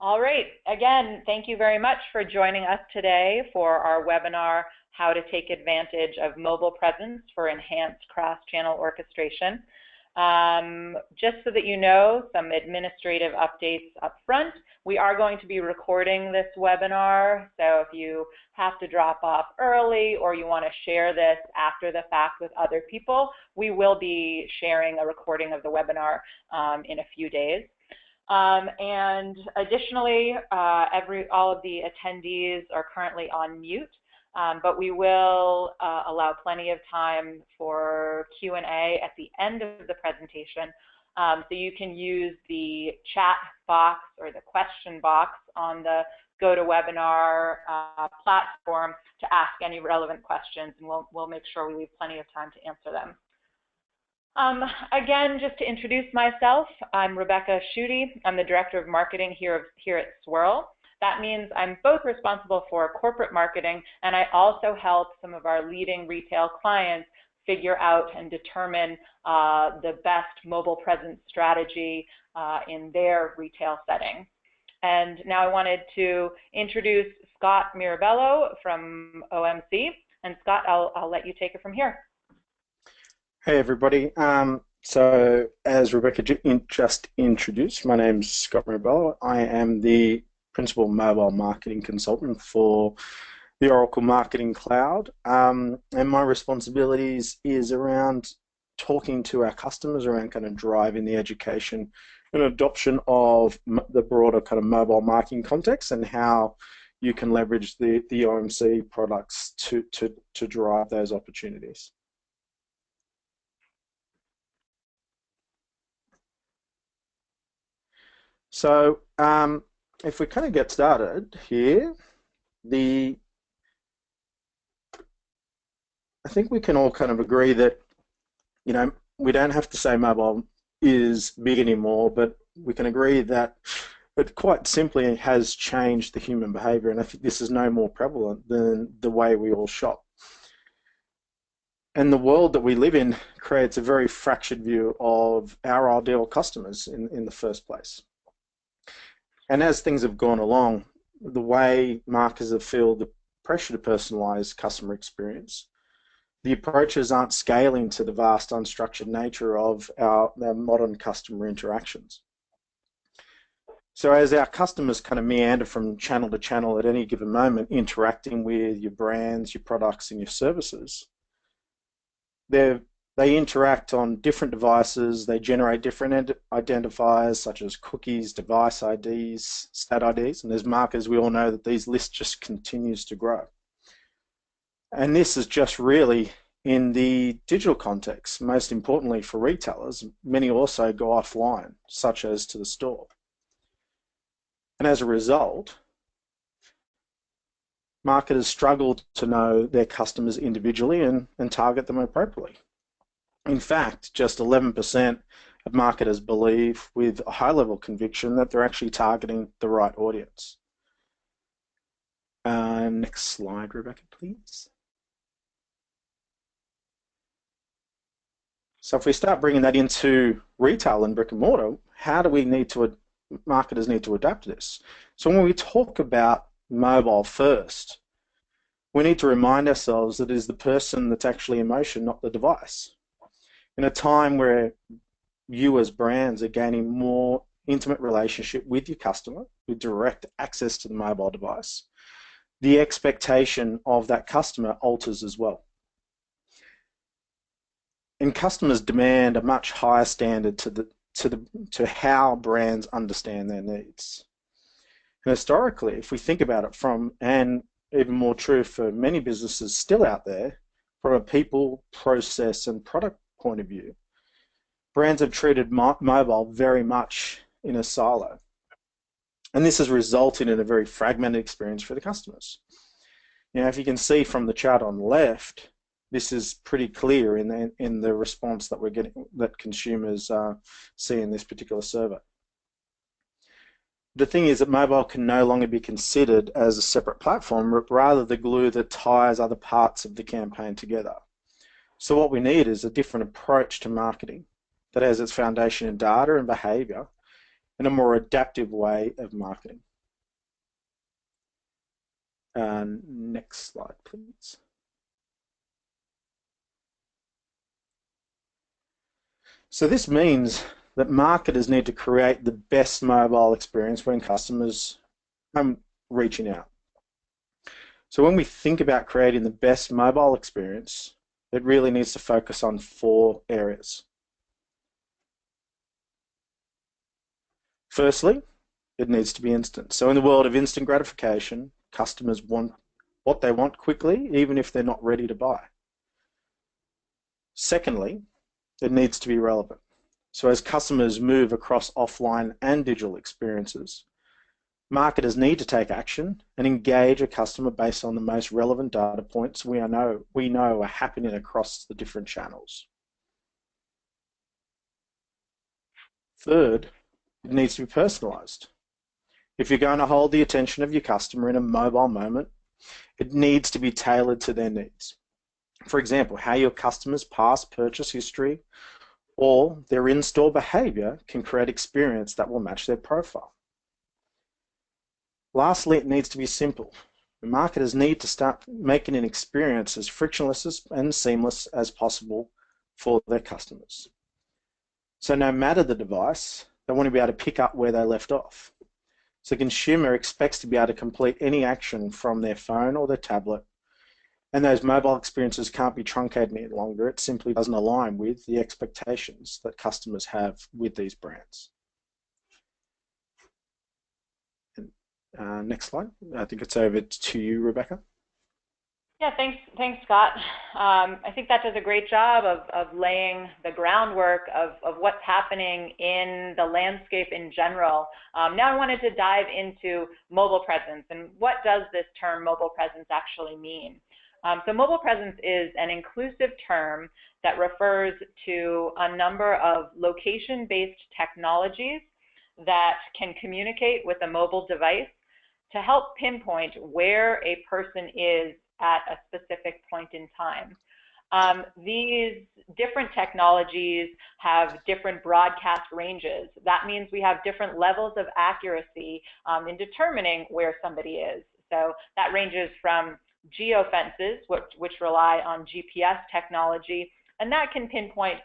All right. Again, thank you very much for joining us today for our webinar, How to Take Advantage of Mobile Presence for Enhanced Cross-Channel Orchestration. Just so that you know, some administrative updates up front. We are going to be recording this webinar, so if you have to drop off early or you want to share this after the fact with other people, we will be sharing a recording of the webinar in a few days. And additionally, all of the attendees are currently on mute, but we will allow plenty of time for Q&A at the end of the presentation. So you can use the chat box or the question box on the GoToWebinar platform to ask any relevant questions, and we'll make sure we leave plenty of time to answer them. Again, just to introduce myself, I'm Rebecca Schutte. I'm the Director of Marketing here at Swirl. That means I'm both responsible for corporate marketing, and I also help some of our leading retail clients figure out and determine the best mobile presence strategy in their retail setting. And now I wanted to introduce Scott Mirabello from OMC. And Scott, I'll let you take it from here. Hey everybody, so as Rebecca just introduced, my name's Scott Mirabello. I am the Principal Mobile Marketing Consultant for the Oracle Marketing Cloud, and my responsibilities is around talking to our customers around kind of driving the education and adoption of the broader kind of mobile marketing context and how you can leverage the OMC products to drive those opportunities. So if we kind of get started here, I think we can all kind of agree that, you know, we don't have to say mobile is big anymore, but we can agree that it quite simply has changed the human behavior, and I think this is no more prevalent than the way we all shop. And the world that we live in creates a very fractured view of our ideal customers in the first place. And as things have gone along, the way marketers have felt the pressure to personalize customer experience, the approaches aren't scaling to the vast unstructured nature of our modern customer interactions. So as our customers kind of meander from channel to channel at any given moment, interacting with your brands, your products, and your services, they interact on different devices, they generate different identifiers such as cookies, device IDs, stat IDs, and as marketers we all know that these lists just continues to grow. And this is just really in the digital context. Most importantly for retailers, many also go offline, such as to the store. And as a result, marketers struggle to know their customers individually and target them appropriately. In fact, just 11% of marketers believe with a high level of conviction that they're actually targeting the right audience. Next slide, Rebecca, please. So if we start bringing that into retail and brick and mortar, how do marketers need to adapt to this? So when we talk about mobile first, we need to remind ourselves that it is the person that's actually in motion, not the device. In a time where you as brands are gaining more intimate relationship with your customer, with direct access to the mobile device, the expectation of that customer alters as well. And customers demand a much higher standard to how brands understand their needs. And historically, if we think about it and even more true for many businesses still out there, from a people, process, and product point of view, brands have treated mobile very much in a silo. And this has resulted in a very fragmented experience for the customers. You know, if you can see from the chart on the left, this is pretty clear in the response that we're getting, that consumers see in this particular survey. The thing is that mobile can no longer be considered as a separate platform, but rather the glue that ties other parts of the campaign together. So what we need is a different approach to marketing that has its foundation in data and behavior and a more adaptive way of marketing. Next slide, please. So this means that marketers need to create the best mobile experience when customers are reaching out. So when we think about creating the best mobile experience, it really needs to focus on 4 areas. Firstly, it needs to be instant. So in the world of instant gratification, customers want what they want quickly, even if they're not ready to buy. Secondly, it needs to be relevant. So as customers move across offline and digital experiences, marketers need to take action and engage a customer based on the most relevant data points we know are happening across the different channels. Third, it needs to be personalized. If you're going to hold the attention of your customer in a mobile moment, it needs to be tailored to their needs. For example, how your customers' past purchase history or their in-store behavior can create experience that will match their profile. Lastly, it needs to be simple. Marketers need to start making an experience as frictionless and seamless as possible for their customers. So no matter the device, they want to be able to pick up where they left off. So the consumer expects to be able to complete any action from their phone or their tablet, and those mobile experiences can't be truncated any longer. It simply doesn't align with the expectations that customers have with these brands. Next slide. I think it's over to you, Rebecca. Yeah, thanks, Scott. I think that does a great job of laying the groundwork of what's happening in the landscape in general. Now I wanted to dive into mobile presence and what does this term mobile presence actually mean? So mobile presence is an inclusive term that refers to a number of location-based technologies that can communicate with a mobile device to help pinpoint where a person is at a specific point in time. These different technologies have different broadcast ranges. That means we have different levels of accuracy in determining where somebody is. So that ranges from geofences, which rely on GPS technology, and that can pinpoint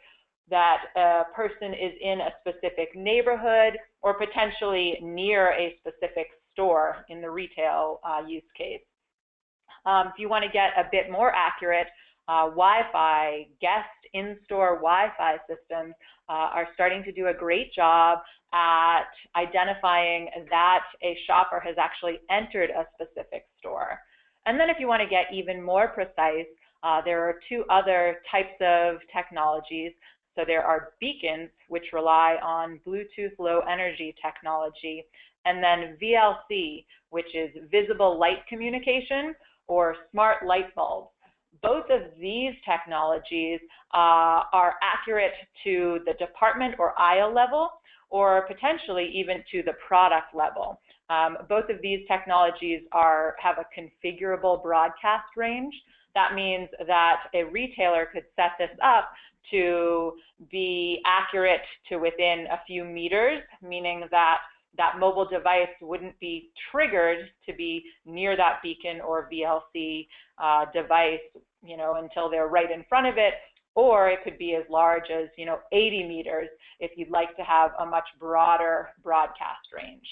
that a person is in a specific neighborhood or potentially near a specific store in the retail use case. If you want to get a bit more accurate, Wi-Fi, guest in-store Wi-Fi systems are starting to do a great job at identifying that a shopper has actually entered a specific store. And then if you want to get even more precise, there are 2 other types of technologies. So there are beacons, which rely on Bluetooth low energy technology, and then VLC, which is visible light communication, or smart light bulbs. Both of these technologies are accurate to the department or aisle level, or potentially even to the product level. Both of these technologies have a configurable broadcast range. That means that a retailer could set this up to be accurate to within a few meters, meaning that that mobile device wouldn't be triggered to be near that beacon or VLC device, until they're right in front of it, or it could be as large as, 80 meters if you'd like to have a much broader broadcast range.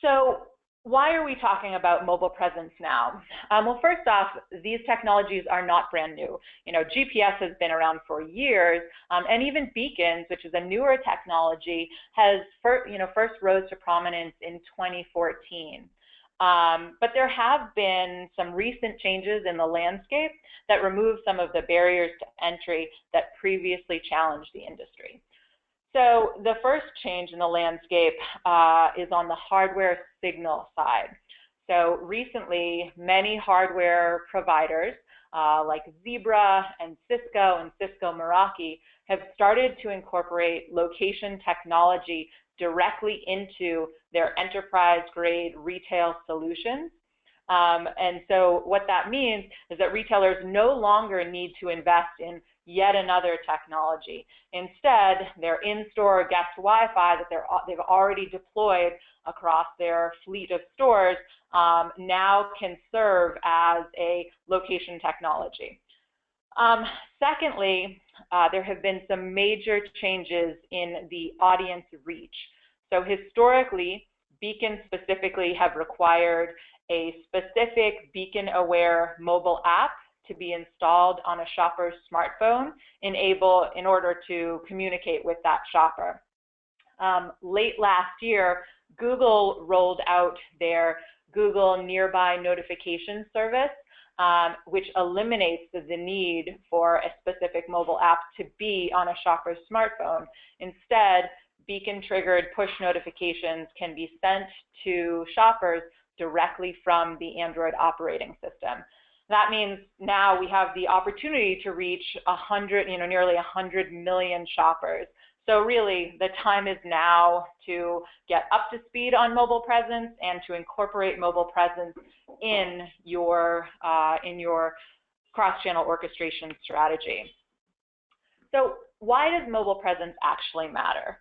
So why are we talking about mobile presence now? Well, first off, these technologies are not brand new. GPS has been around for years, and even beacons, which is a newer technology, has first rose to prominence in 2014. But there have been some recent changes in the landscape that remove some of the barriers to entry that previously challenged the industry. So the first change in the landscape is on the hardware signal side. So recently, many hardware providers like Zebra and Cisco Meraki have started to incorporate location technology directly into their enterprise-grade retail solutions. And so what that means is that retailers no longer need to invest in yet another technology. Instead, their in-store guest Wi-Fi that they've already deployed across their fleet of stores now can serve as a location technology. Secondly, there have been some major changes in the audience reach. So historically, beacons specifically have required a specific beacon-aware mobile app to be installed on a shopper's smartphone in order to communicate with that shopper. Late last year, Google rolled out their Google Nearby Notification service, which eliminates the need for a specific mobile app to be on a shopper's smartphone. Instead, beacon-triggered push notifications can be sent to shoppers directly from the Android operating system. That means now we have the opportunity to reach nearly 100 million shoppers. So really, the time is now to get up to speed on mobile presence and to incorporate mobile presence in your cross-channel orchestration strategy. So why does mobile presence actually matter?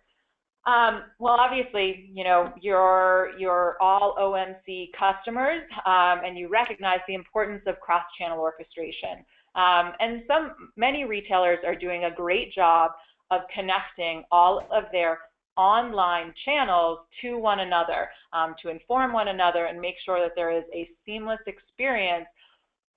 Well, obviously, you're all OMC customers, and you recognize the importance of cross-channel orchestration. And many retailers are doing a great job of connecting all of their online channels to one another, to inform one another and make sure that there is a seamless experience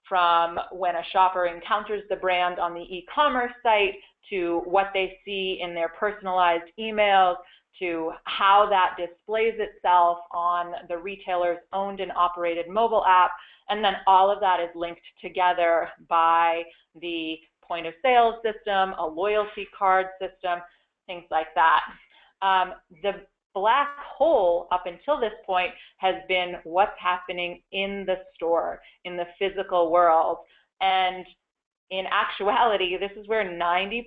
from when a shopper encounters the brand on the e-commerce site to what they see in their personalized emails, to how that displays itself on the retailer's owned and operated mobile app, and then all of that is linked together by the point of sale system, a loyalty card system, things like that. The black hole up until this point has been what's happening in the store, in the physical world. And in actuality, this is where 90%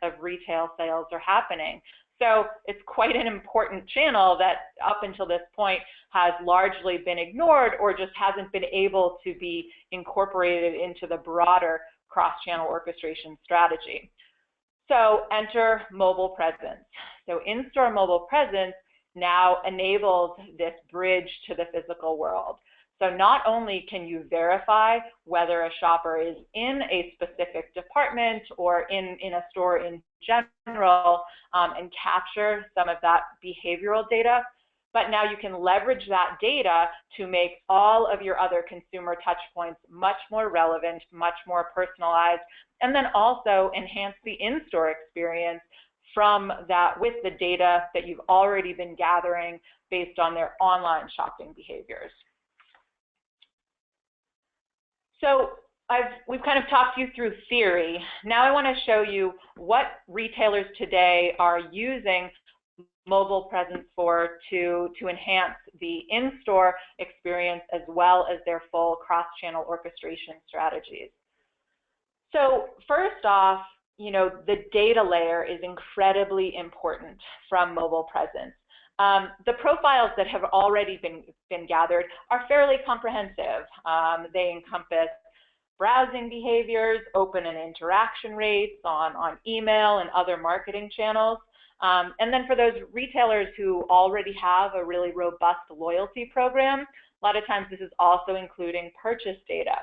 of retail sales are happening. So it's quite an important channel that up until this point has largely been ignored or just hasn't been able to be incorporated into the broader cross-channel orchestration strategy. So enter mobile presence. So in-store mobile presence now enables this bridge to the physical world. So not only can you verify whether a shopper is in a specific department or in a store in general and capture some of that behavioral data, but now you can leverage that data to make all of your other consumer touch points much more relevant, much more personalized, and then also enhance the in-store experience from that with the data that you've already been gathering based on their online shopping behaviors. So we've kind of talked you through theory. Now I want to show you what retailers today are using mobile presence for to enhance the in-store experience as well as their full cross-channel orchestration strategies. So first off, the data layer is incredibly important from mobile presence. The profiles that have already been gathered are fairly comprehensive. They encompass browsing behaviors, open and interaction rates on email and other marketing channels. And then for those retailers who already have a really robust loyalty program, a lot of times this is also including purchase data.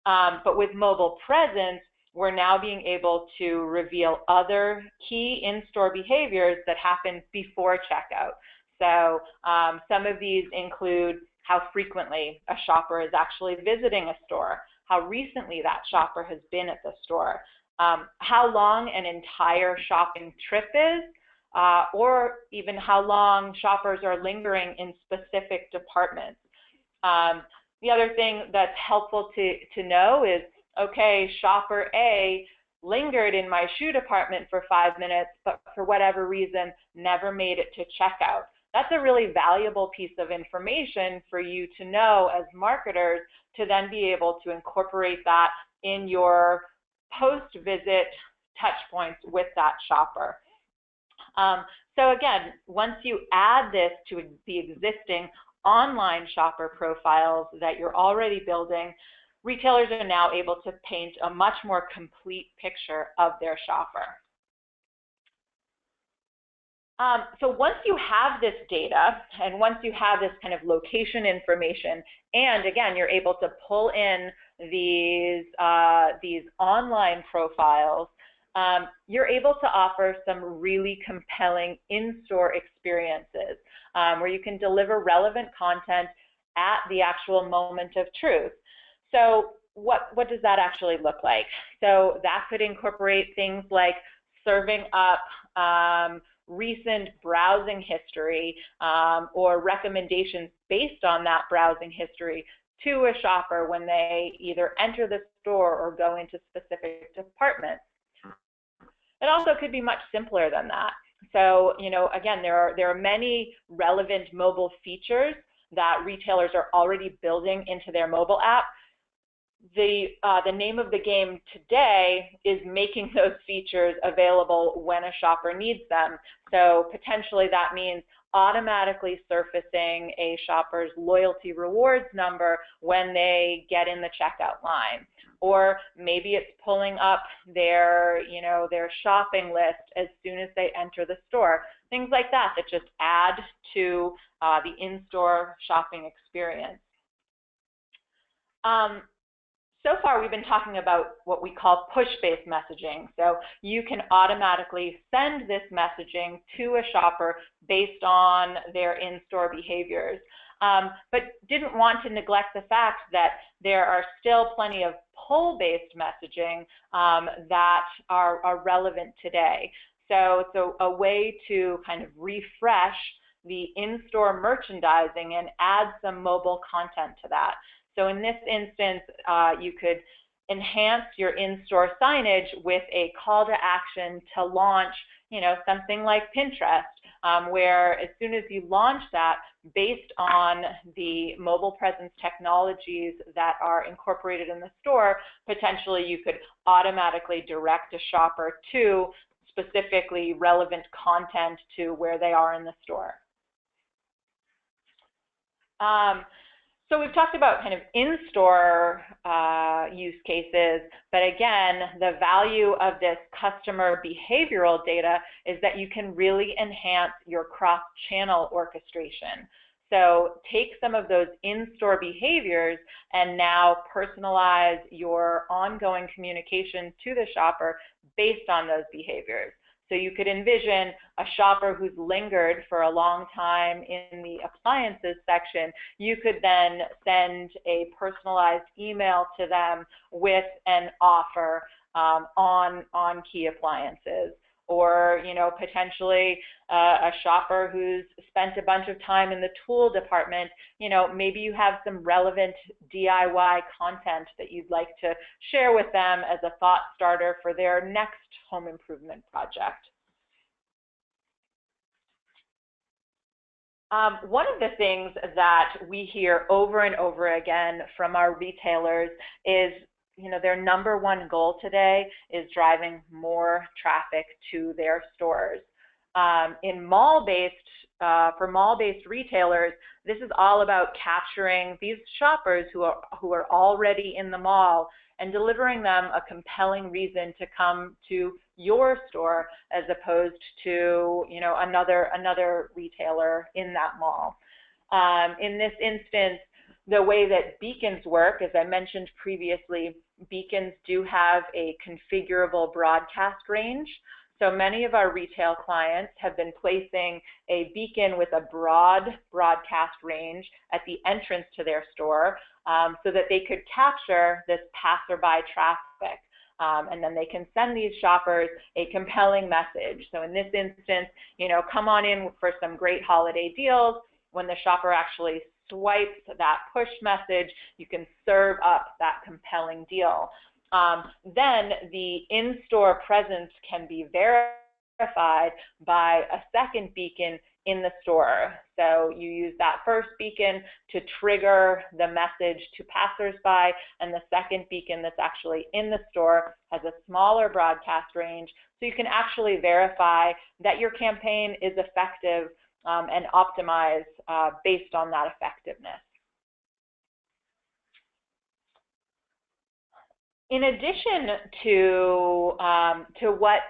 But with mobile presence, we're now being able to reveal other key in-store behaviors that happen before checkout. So some of these include how frequently a shopper is actually visiting a store, how recently that shopper has been at the store, how long an entire shopping trip is, or even how long shoppers are lingering in specific departments. The other thing that's helpful to know is, okay, shopper A lingered in my shoe department for 5 minutes, but for whatever reason, never made it to checkout. That's a really valuable piece of information for you to know as marketers to then be able to incorporate that in your post-visit touch points with that shopper. So again, once you add this to the existing online shopper profiles that you're already building, retailers are now able to paint a much more complete picture of their shopper. So once you have this data, and once you have this kind of location information, and again, you're able to pull in these online profiles, you're able to offer some really compelling in-store experiences where you can deliver relevant content at the actual moment of truth. So what does that actually look like? So that could incorporate things like serving up recent browsing history or recommendations based on that browsing history to a shopper when they either enter the store or go into specific departments. It also could be much simpler than that. So, again, there are many relevant mobile features that retailers are already building into their mobile app. The name of the game today is making those features available when a shopper needs them. So potentially that means automatically surfacing a shopper's loyalty rewards number when they get in the checkout line. Or maybe it's pulling up their shopping list as soon as they enter the store. Things like that just add to the in-store shopping experience. So far, we've been talking about what we call push-based messaging. So you can automatically send this messaging to a shopper based on their in-store behaviors, but didn't want to neglect the fact that there are still plenty of pull-based messaging that are relevant today. So it's a way to kind of refresh the in-store merchandising and add some mobile content to that. So in this instance, you could enhance your in-store signage with a call to action to launch, something like Pinterest, where as soon as you launch that, based on the mobile presence technologies that are incorporated in the store, potentially you could automatically direct a shopper to specifically relevant content to where they are in the store. So we've talked about kind of in-store use cases, but again, the value of this customer behavioral data is that you can really enhance your cross-channel orchestration. So take some of those in-store behaviors and now personalize your ongoing communication to the shopper based on those behaviors. So you could envision a shopper who's lingered for a long time in the appliances section. You could then send a personalized email to them with an offer on key appliances. Or, potentially a shopper who's spent a bunch of time in the tool department, maybe you have some relevant DIY content that you'd like to share with them as a thought starter for their next home improvement project. One of the things that we hear over and over again from our retailers is their number one goal today is driving more traffic to their stores. For mall-based retailers, this is all about capturing these shoppers who are already in the mall and delivering them a compelling reason to come to your store as opposed to another retailer in that mall. In this instance, the way that beacons work, as I mentioned previously, beacons do have a configurable broadcast range. So many of our retail clients have been placing a beacon with a broad broadcast range at the entrance to their store so that they could capture this passerby traffic. And then they can send these shoppers a compelling message. So in this instance, come on in for some great holiday deals. When the shopper actually swipes that push message, you can serve up that compelling deal. Then the in-store presence can be verified by a second beacon in the store. So you use that first beacon to trigger the message to passersby, and the second beacon that's actually in the store has a smaller broadcast range, so you can actually verify that your campaign is effective and optimize based on that effectiveness. In addition to what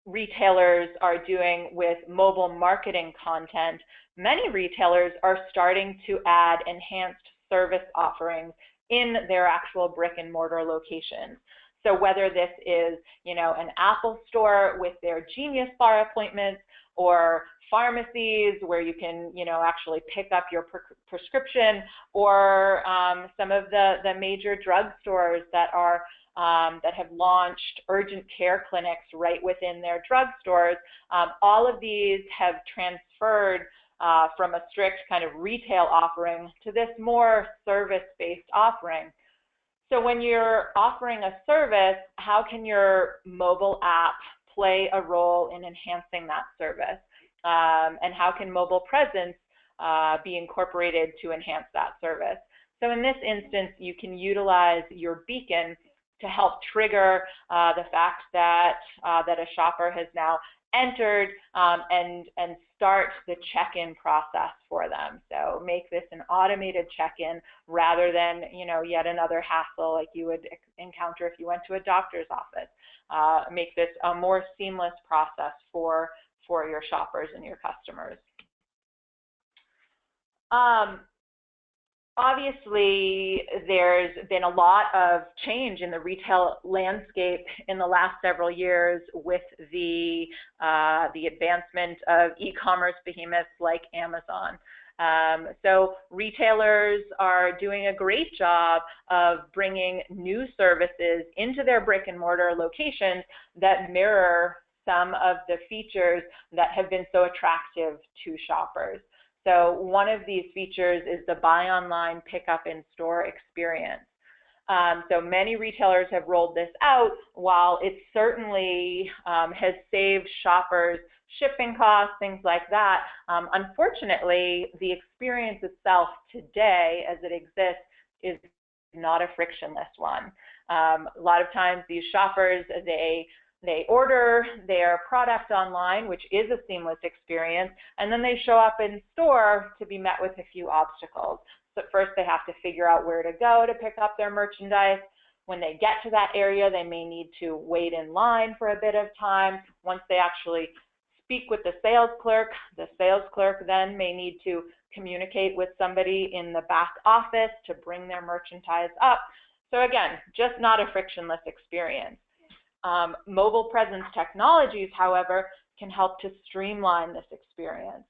retailers are doing with mobile marketing content, many retailers are starting to add enhanced service offerings in their actual brick and mortar locations. So whether this is, an Apple store with their Genius Bar appointments, or pharmacies where you can, actually pick up your prescription, or some of the major drugstores that have launched urgent care clinics right within their drugstores. All of these have transferred from a strict kind of retail offering to this more service-based offering. So when you're offering a service, how can your mobile app play a role in enhancing that service? And how can mobile presence be incorporated to enhance that service? So in this instance, you can utilize your beacon to help trigger the fact that a shopper has now entered and start the check-in process for them. So make this an automated check-in rather than yet another hassle like you would encounter if you went to a doctor's office. Make this a more seamless process for your shoppers and your customers. Obviously, there's been a lot of change in the retail landscape in the last several years with the advancement of e-commerce behemoths like Amazon. So retailers are doing a great job of bringing new services into their brick and mortar locations that mirror some of the features that have been so attractive to shoppers. So one of these features is the buy online, pick up in store experience. So many retailers have rolled this out. While it certainly has saved shoppers shipping costs, things like that, unfortunately, the experience itself today as it exists is not a frictionless one. A lot of times these shoppers, they order their product online, which is a seamless experience, and then they show up in store to be met with a few obstacles. So first they have to figure out where to go to pick up their merchandise. When they get to that area, they may need to wait in line for a bit of time. Once they actually speak with the sales clerk then may need to communicate with somebody in the back office to bring their merchandise up. So again, just not a frictionless experience. Mobile presence technologies, however, can help to streamline this experience.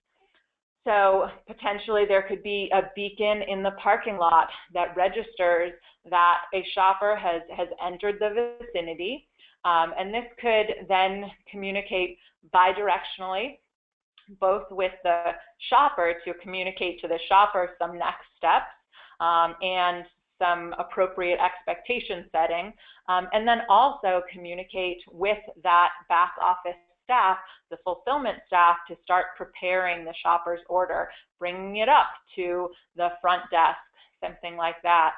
So potentially there could be a beacon in the parking lot that registers that a shopper has entered the vicinity, and this could then communicate bidirectionally, both with the shopper to communicate to the shopper some next steps and some appropriate expectation setting, and then also communicate with that back office staff, the fulfillment staff, to start preparing the shopper's order, bringing it up to the front desk, something like that.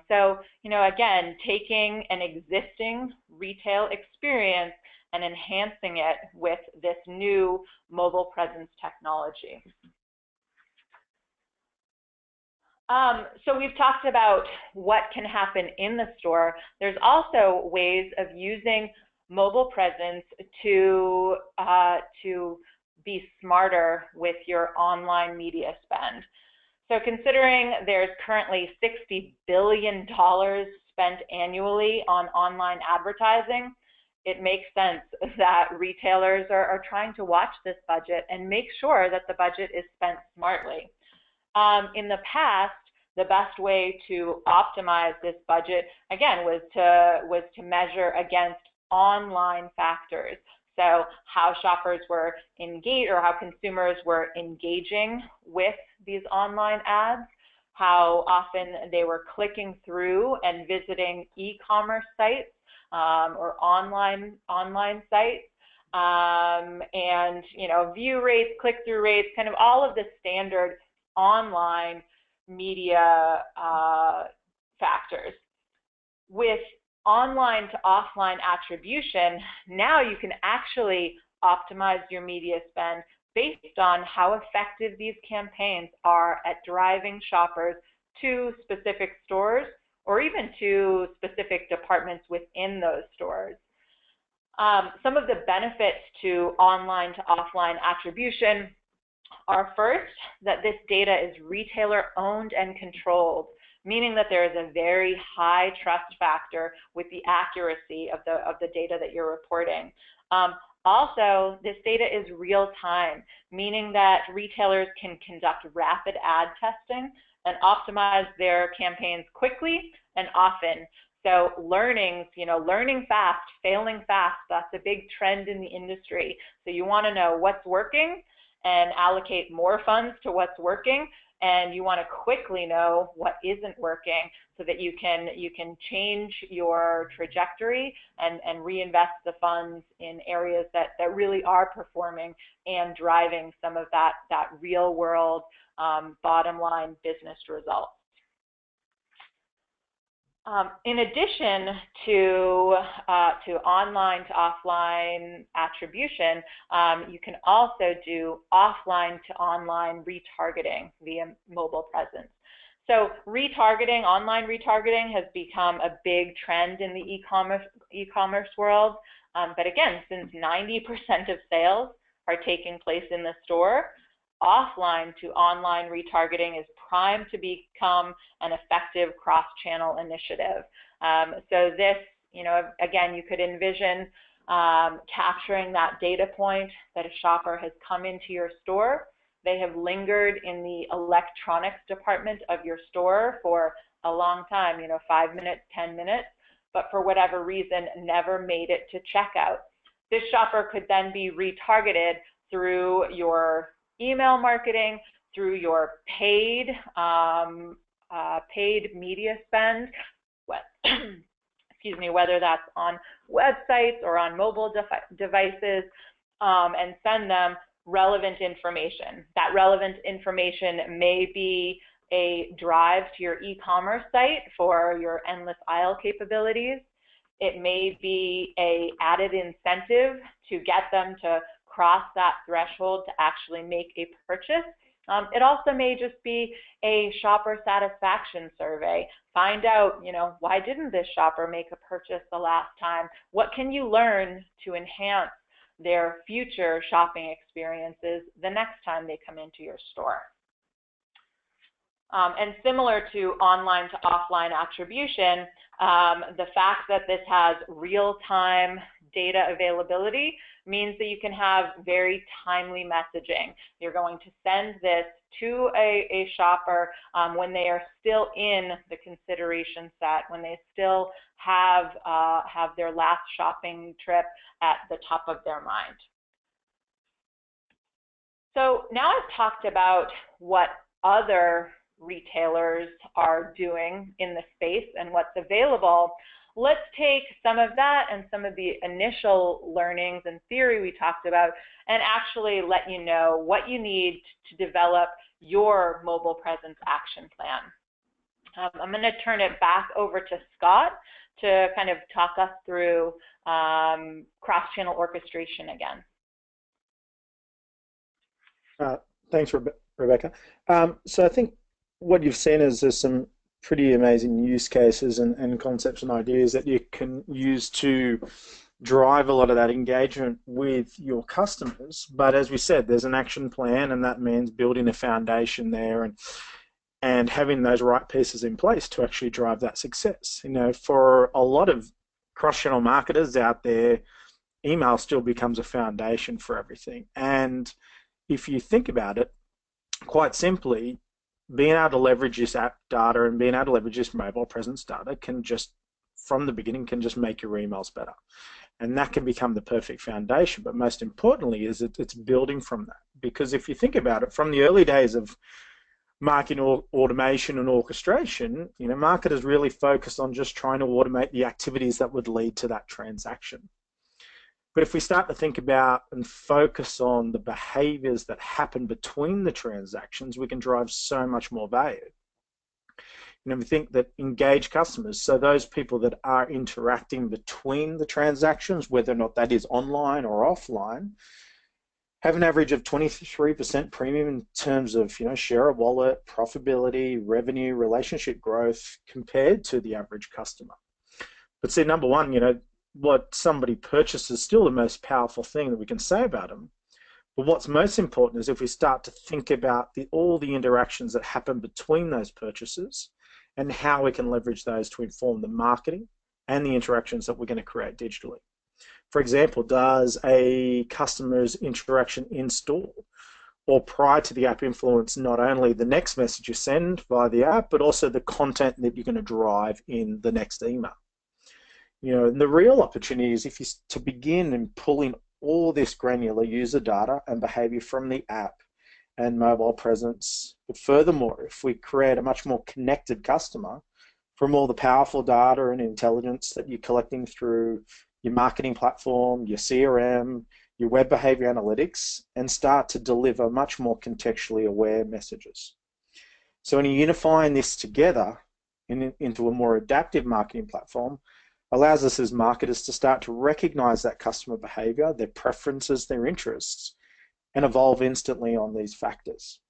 So, again, taking an existing retail experience and enhancing it with this new mobile presence technology. So we've talked about what can happen in the store. There's also ways of using mobile presence to be smarter with your online media spend. So considering there's currently $60 billion spent annually on online advertising, it makes sense that retailers are trying to watch this budget and make sure that the budget is spent smartly. In the past, the best way to optimize this budget, again, was to measure against online factors. So how shoppers were engaged, or how consumers were engaging with these online ads, how often they were clicking through and visiting e-commerce sites or online sites, and view rates, click-through rates, kind of all of the standard online media factors. With online to offline attribution, now you can actually optimize your media spend based on how effective these campaigns are at driving shoppers to specific stores or even to specific departments within those stores. Some of the benefits to online to offline attribution are, first, that this data is retailer owned and controlled, meaning that there is a very high trust factor with the accuracy of the data that you're reporting. Also, this data is real time, meaning that retailers can conduct rapid ad testing and optimize their campaigns quickly and often. So learning fast, failing fast, that's a big trend in the industry. So you want to know what's working and allocate more funds to what's working, and you want to quickly know what isn't working so that you can change your trajectory and reinvest the funds in areas that really are performing and driving some of that real world bottom line business results. In addition to online to offline attribution, you can also do offline to online retargeting via mobile presence. So retargeting, online retargeting, has become a big trend in the e-commerce world. But again, since 90% of sales are taking place in the store, offline to online retargeting is primed to become an effective cross-channel initiative. So this, again, you could envision capturing that data point that a shopper has come into your store. They have lingered in the electronics department of your store for a long time, 5 minutes, 10 minutes, but for whatever reason never made it to checkout. This shopper could then be retargeted through your email marketing, through your paid media spend, excuse me, whether that's on websites or on mobile devices, and send them relevant information. That relevant information may be a drive to your e-commerce site for your endless aisle capabilities. It may be an added incentive to get them to cross that threshold to actually make a purchase. It also may just be a shopper satisfaction survey. Find out, why didn't this shopper make a purchase the last time? What can you learn to enhance their future shopping experiences the next time they come into your store? And similar to online to offline attribution, the fact that this has real-time data availability means that you can have very timely messaging. You're going to send this to a shopper when they are still in the consideration set, when they still have their last shopping trip at the top of their mind. So now I've talked about what other retailers are doing in the space and what's available. Let's take some of that and some of the initial learnings and theory we talked about and actually let you know what you need to develop your mobile presence action plan. I'm going to turn it back over to Scott to kind of talk us through cross-channel orchestration again. Thanks, Rebecca. So I think what you've seen is there's some pretty amazing use cases and concepts and ideas that you can use to drive a lot of that engagement with your customers. But as we said, there's an action plan, and that means building a foundation there and having those right pieces in place to actually drive that success. For a lot of cross-channel marketers out there, email still becomes a foundation for everything. And if you think about it, quite simply, being able to leverage this app data and being able to leverage this mobile presence data can just, from the beginning, can just make your emails better. And that can become the perfect foundation. But most importantly is it's building from that. Because if you think about it, from the early days of marketing automation and orchestration, marketers really focused on just trying to automate the activities that would lead to that transaction. But if we start to think about and focus on the behaviors that happen between the transactions, we can drive so much more value. We think that engaged customers, so those people that are interacting between the transactions, whether or not that is online or offline, have an average of 23% premium in terms of, share of wallet, profitability, revenue, relationship growth compared to the average customer. But see, number one, what somebody purchases is still the most powerful thing that we can say about them. But what's most important is if we start to think about all the interactions that happen between those purchases and how we can leverage those to inform the marketing and the interactions that we're going to create digitally. For example, does a customer's interaction in store or prior to the app influence not only the next message you send via the app, but also the content that you're going to drive in the next email? And the real opportunity is to begin and pulling all this granular user data and behavior from the app and mobile presence. But furthermore, if we create a much more connected customer from all the powerful data and intelligence that you're collecting through your marketing platform, your CRM, your web behavior analytics, and start to deliver much more contextually aware messages. So when you're unifying this together into a more adaptive marketing platform, allows us as marketers to start to recognize that customer behavior, their preferences, their interests, and evolve instantly on these factors.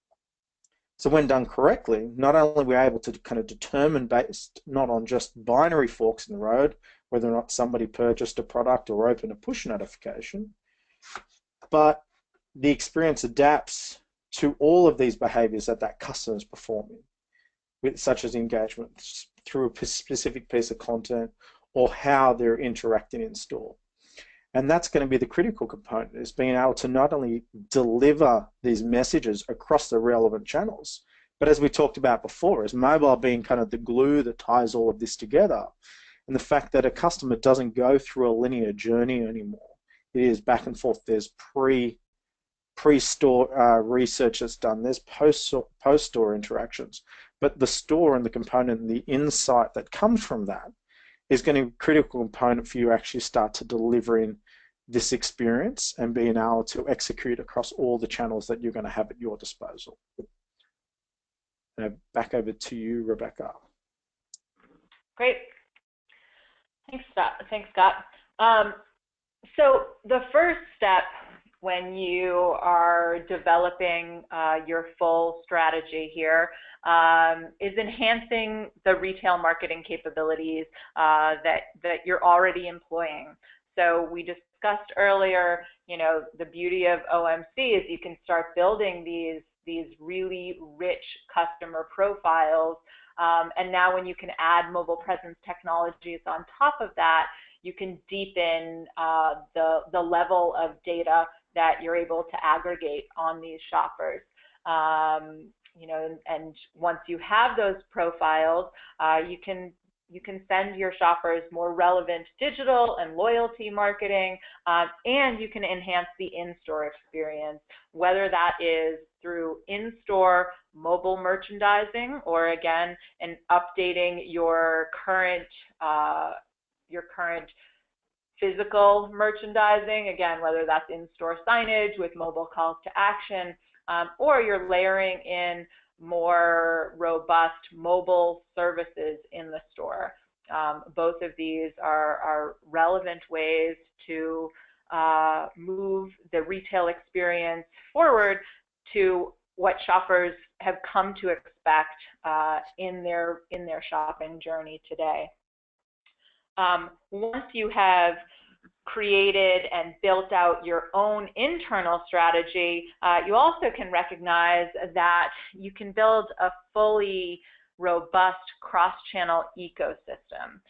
So when done correctly, not only are we able to kind of determine based not on just binary forks in the road, whether or not somebody purchased a product or opened a push notification, but the experience adapts to all of these behaviors that customer is performing, such as engagement through a specific piece of content or how they're interacting in store. And that's going to be the critical component, is being able to not only deliver these messages across the relevant channels, but as we talked about before, as mobile being kind of the glue that ties all of this together, and the fact that a customer doesn't go through a linear journey anymore. It is back and forth. There's pre-store research that's done. There's post-store interactions. But the store and the component and the insight that comes from that is going to be a critical component for you actually start to delivering this experience and being able to execute across all the channels that you're going to have at your disposal. Now back over to you, Rebecca. Great. Thanks, Scott. So the first step when you are developing your full strategy here is enhancing the retail marketing capabilities that you're already employing. So we discussed earlier, the beauty of OMC is you can start building these really rich customer profiles. And now when you can add mobile presence technologies on top of that, you can deepen the level of data that you're able to aggregate on these shoppers. And once you have those profiles, you can send your shoppers more relevant digital and loyalty marketing, and you can enhance the in-store experience, whether that is through in-store mobile merchandising or, again, in updating your current physical merchandising, again, whether that's in-store signage with mobile calls to action, or you're layering in more robust mobile services in the store. Both of these are relevant ways to move the retail experience forward to what shoppers have come to expect in their shopping journey today. Once you have created and built out your own internal strategy, you also can recognize that you can build a fully robust cross-channel ecosystem.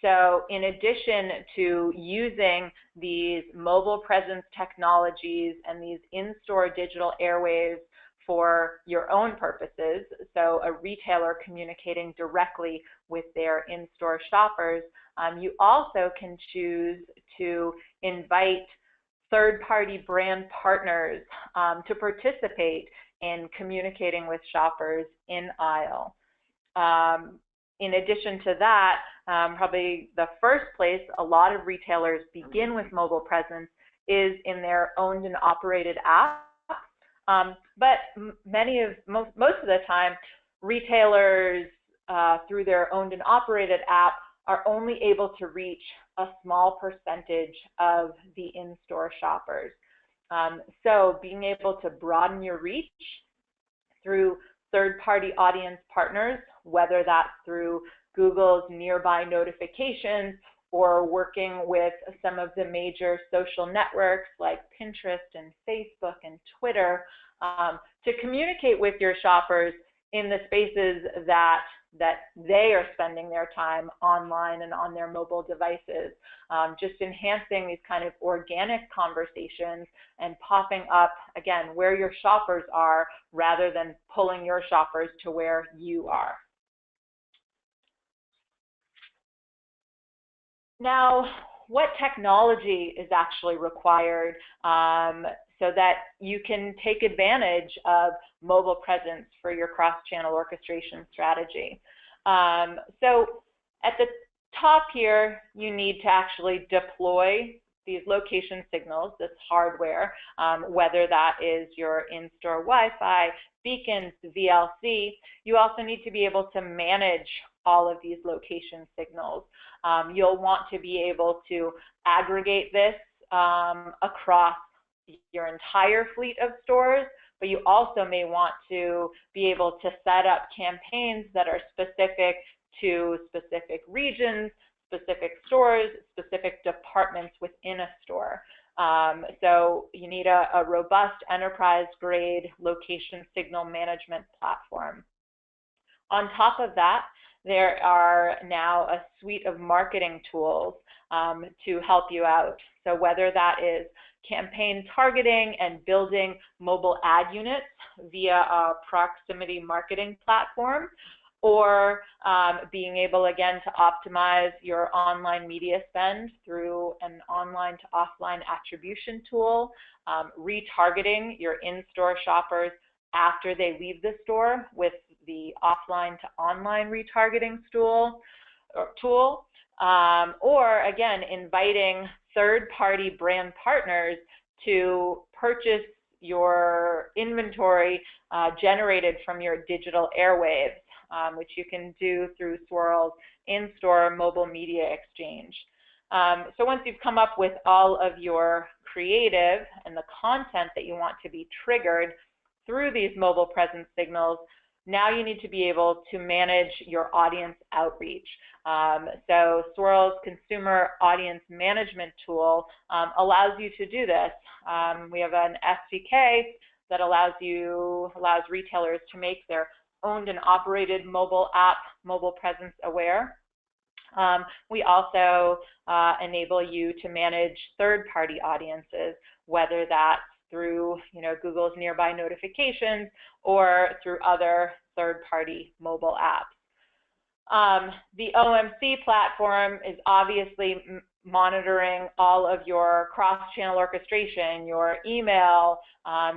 So in addition to using these mobile presence technologies and these in-store digital airwaves for your own purposes, so a retailer communicating directly with their in-store shoppers, you also can choose to invite third-party brand partners to participate in communicating with shoppers in aisle. In addition to that, probably the first place a lot of retailers begin with mobile presence is in their owned and operated app. But most of the time, retailers through their owned and operated app are only able to reach a small percentage of the in-store shoppers. So being able to broaden your reach through third-party audience partners, whether that's through Google's nearby notifications or working with some of the major social networks like Pinterest and Facebook and Twitter, to communicate with your shoppers in the spaces that they are spending their time online and on their mobile devices. Just enhancing these kind of organic conversations and popping up, again, where your shoppers are rather than pulling your shoppers to where you are. Now, what technology is actually required so that you can take advantage of mobile presence for your cross-channel orchestration strategy? So at the top here, you need to actually deploy these location signals, this hardware, whether that is your in-store Wi-Fi, beacons, VLC. You also need to be able to manage all of these location signals. You'll want to be able to aggregate this across your entire fleet of stores, but you also may want to be able to set up campaigns that are specific to specific regions, specific stores, specific departments within a store. So you need a robust enterprise-grade location signal management platform. On top of that, there are now a suite of marketing tools to help you out. So whether that is campaign targeting and building mobile ad units via a proximity marketing platform, or being able, again, to optimize your online media spend through an online to offline attribution tool, retargeting your in-store shoppers after they leave the store with the offline to online retargeting tool, or again, inviting third-party brand partners to purchase your inventory generated from your digital airwaves, which you can do through Swirl's in-store mobile media exchange. So once you've come up with all of your creative and the content that you want to be triggered through these mobile presence signals, now you need to be able to manage your audience outreach. So Swirl's consumer audience management tool allows you to do this. We have an SDK that allows retailers to make their owned and operated mobile app mobile presence aware. We also enable you to manage third-party audiences, whether that's through Google's nearby notifications or through other third-party mobile apps. The OMC platform is obviously monitoring all of your cross-channel orchestration, your email,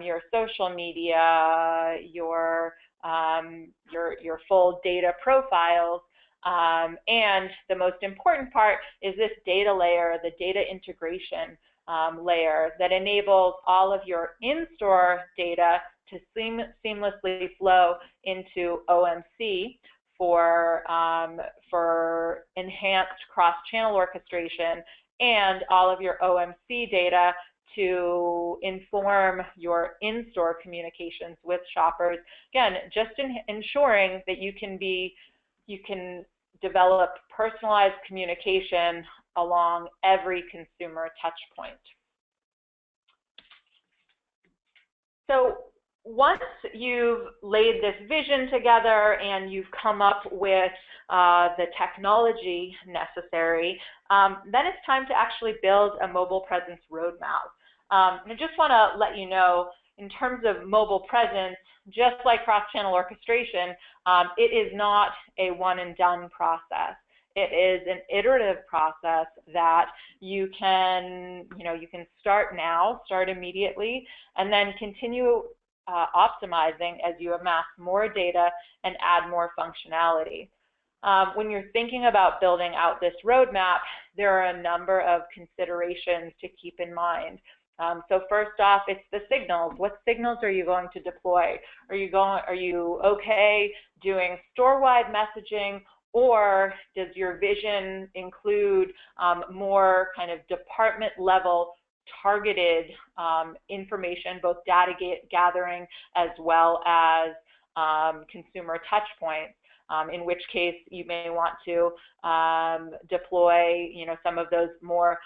your social media, your full data profiles, and the most important part is this data layer, the data integration layer that enables all of your in-store data to seamlessly flow into OMC for enhanced cross-channel orchestration, and all of your OMC data to inform your in-store communications with shoppers. Again, just ensuring that you can develop personalized communication along every consumer touch point. So once you've laid this vision together and you've come up with the technology necessary, then it's time to actually build a mobile presence roadmap. And I just want to let you know, in terms of mobile presence, just like cross-channel orchestration, it is not a one-and-done process. It is an iterative process that you can start now, start immediately, and then continue optimizing as you amass more data and add more functionality. When you're thinking about building out this roadmap, there are a number of considerations to keep in mind. So first off, it's the signals. What signals are you going to deploy? Are you okay doing store-wide messaging, or does your vision include more kind of department-level targeted information, both data gathering as well as consumer touch points, in which case you may want to deploy, some of those more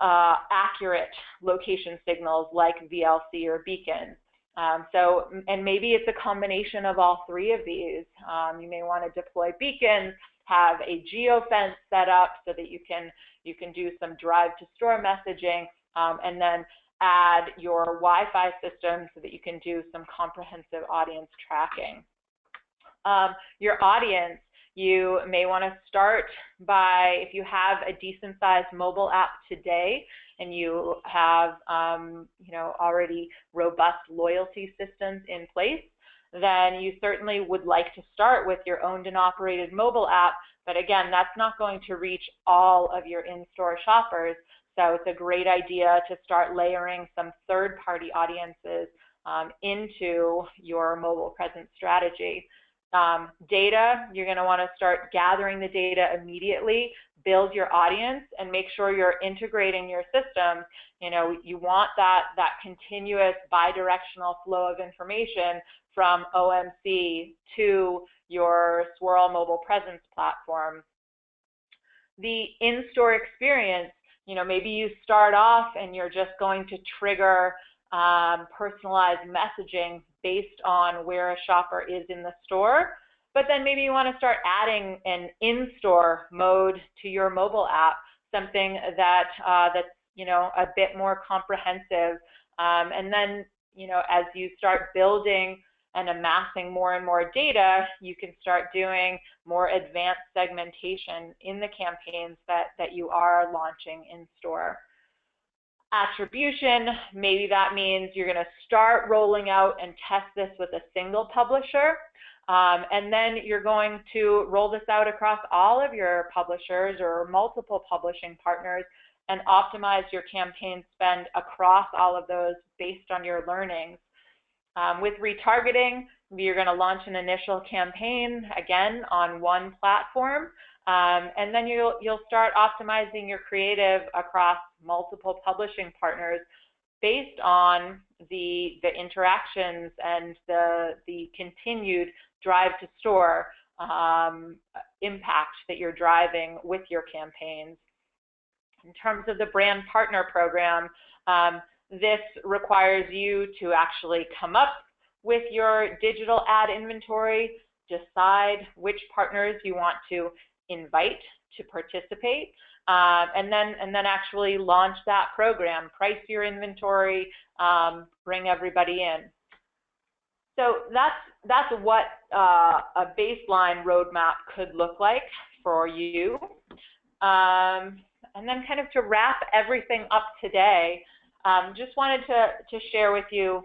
accurate location signals like VLC or beacons. And maybe it's a combination of all three of these. You may want to deploy beacons, have a geofence set up so that you can do some drive to store messaging, and then add your Wi-Fi system so that you can do some comprehensive audience tracking. Your audience, you may want to start by, if you have a decent sized mobile app today and you have already robust loyalty systems in place, then you certainly would like to start with your owned and operated mobile app. But again, that's not going to reach all of your in-store shoppers. So it's a great idea to start layering some third-party audiences into your mobile presence strategy. Data, you're going to want to start gathering the data immediately, build your audience, and make sure you're integrating your systems. You want that continuous bidirectional flow of information from OMC to your Swirl mobile presence platform. The in-store experience, maybe you start off and you're just going to trigger personalized messaging based on where a shopper is in the store, but then maybe you want to start adding an in-store mode to your mobile app, something that's a bit more comprehensive. And then as you start building and amassing more and more data, you can start doing more advanced segmentation in the campaigns that you are launching in store. Attribution, maybe that means you're going to start rolling out and test this with a single publisher, and then you're going to roll this out across all of your publishers or multiple publishing partners and optimize your campaign spend across all of those based on your learnings. With retargeting, you're going to launch an initial campaign, again, on one platform, and then you'll start optimizing your creative across multiple publishing partners based on the interactions and the continued drive to store impact that you're driving with your campaigns. In terms of the brand partner program, this requires you to actually come up with your digital ad inventory, decide which partners you want to invite to participate, and then actually launch that program, price your inventory, bring everybody in. So that's what a baseline roadmap could look like for you. And then kind of to wrap everything up today, just wanted to share with you,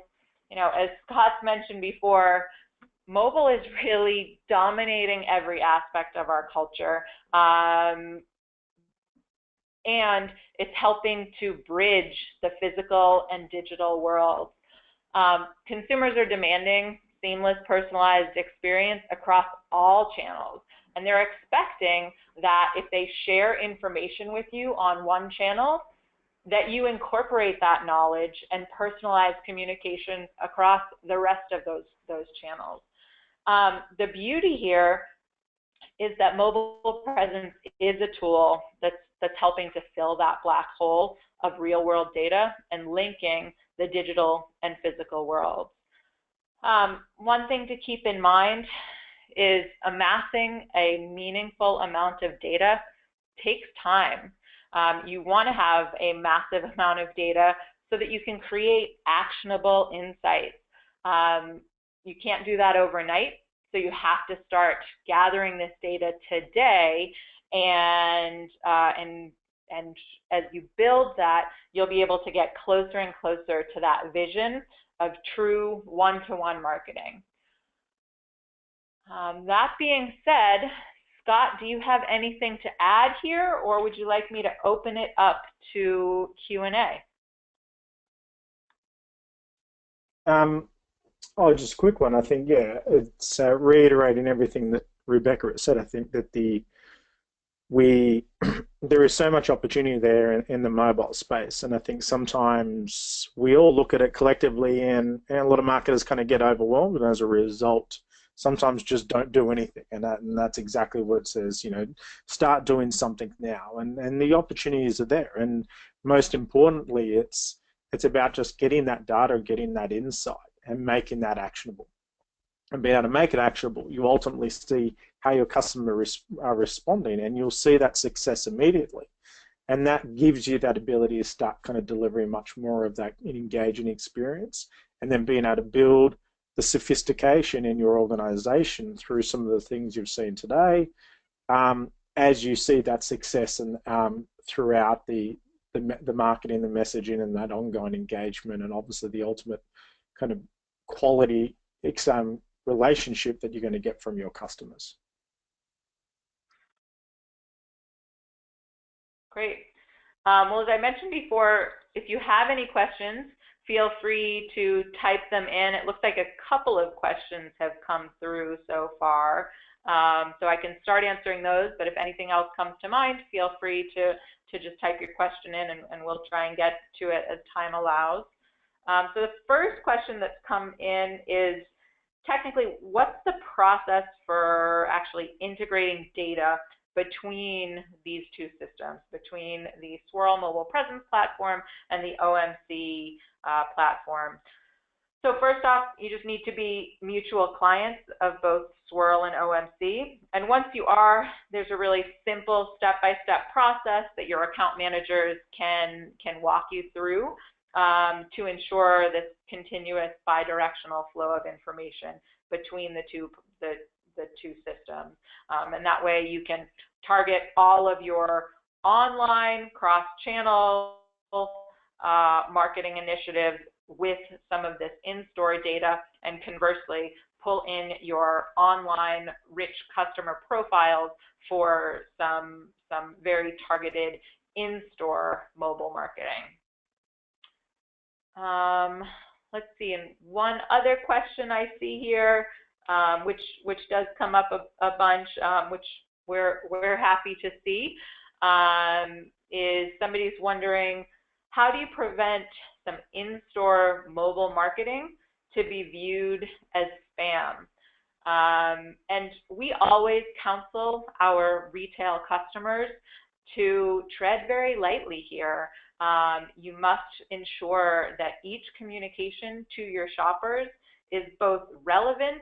as Scott's mentioned before, mobile is really dominating every aspect of our culture, and it's helping to bridge the physical and digital worlds. Consumers are demanding seamless, personalized experience across all channels, and they're expecting that if they share information with you on one channel, that you incorporate that knowledge and personalize communications across the rest of those channels. The beauty here is that mobile presence is a tool that's helping to fill that black hole of real-world data and linking the digital and physical worlds. One thing to keep in mind is amassing a meaningful amount of data takes time. You want to have a massive amount of data so that you can create actionable insights. You can't do that overnight, so you have to start gathering this data today, and as you build that, you'll be able to get closer and closer to that vision of true one-to-one marketing. That being said, Scott, do you have anything to add here, or would you like me to open it up to Q&A? Oh, just a quick one. I think, yeah, it's reiterating everything that Rebecca has said. I think that we there is so much opportunity there in the mobile space, and I think sometimes we all look at it collectively, and a lot of marketers kind of get overwhelmed, and as a result, sometimes just don't do anything, and that's exactly what it says. Start doing something now, and the opportunities are there, and most importantly, it's about just getting that data, getting that insight, and making that actionable. And being able to make it actionable, you ultimately see how your customers are responding, and you'll see that success immediately. And that gives you that ability to start kind of delivering much more of that engaging experience, and then being able to build the sophistication in your organization through some of the things you've seen today, as you see that success and throughout the marketing, the messaging, and that ongoing engagement, and obviously the ultimate kind of quality relationship that you're going to get from your customers. Great. Well, as I mentioned before, if you have any questions, feel free to type them in. It looks like a couple of questions have come through so far. So I can start answering those, but if anything else comes to mind, feel free to just type your question in, and we'll try and get to it as time allows. So the first question that's come in is, technically, what's the process for actually integrating data between these two systems, between the Swirl mobile presence platform and the OMC platform? So first off, you just need to be mutual clients of both Swirl and OMC. And once you are, there's a really simple step-by-step process that your account managers can walk you through to ensure this continuous bi-directional flow of information between the two systems. And that way you can target all of your online cross-channel marketing initiatives with some of this in-store data, and conversely pull in your online rich customer profiles for some very targeted in-store mobile marketing. Let's see, and one other question I see here, which does come up a bunch, which we're happy to see, is somebody's wondering, how do you prevent some in-store mobile marketing to be viewed as spam? And we always counsel our retail customers to tread very lightly here. You must ensure that each communication to your shoppers is both relevant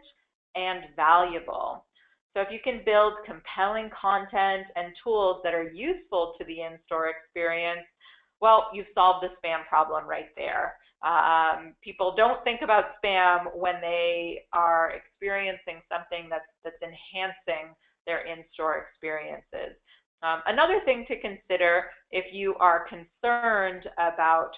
and valuable. So if you can build compelling content and tools that are useful to the in-store experience, well, you've solved the spam problem right there. People don't think about spam when they are experiencing something that's enhancing their in-store experiences. Another thing to consider if you are concerned about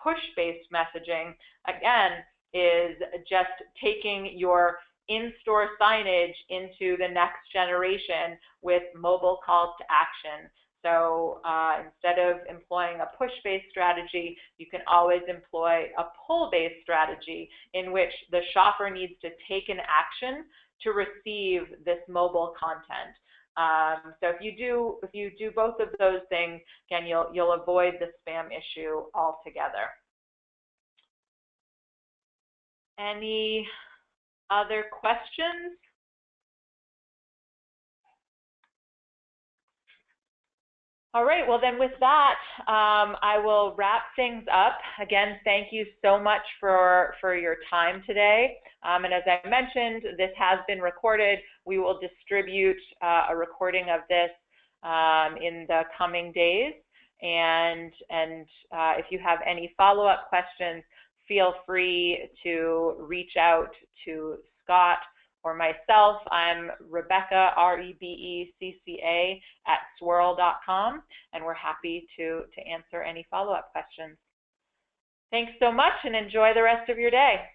push-based messaging, again, is just taking your in-store signage into the next generation with mobile calls to action. So instead of employing a push-based strategy, you can always employ a pull-based strategy in which the shopper needs to take an action to receive this mobile content. So if you do both of those things, again, you'll avoid the spam issue altogether. Any other questions? All right, well then with that, I will wrap things up. Again, thank you so much for your time today. And as I mentioned, this has been recorded. We will distribute a recording of this in the coming days. And if you have any follow-up questions, feel free to reach out to Scott or myself. I'm Rebecca, REBECCA, @swirl.com, and we're happy to answer any follow-up questions. Thanks so much, and enjoy the rest of your day.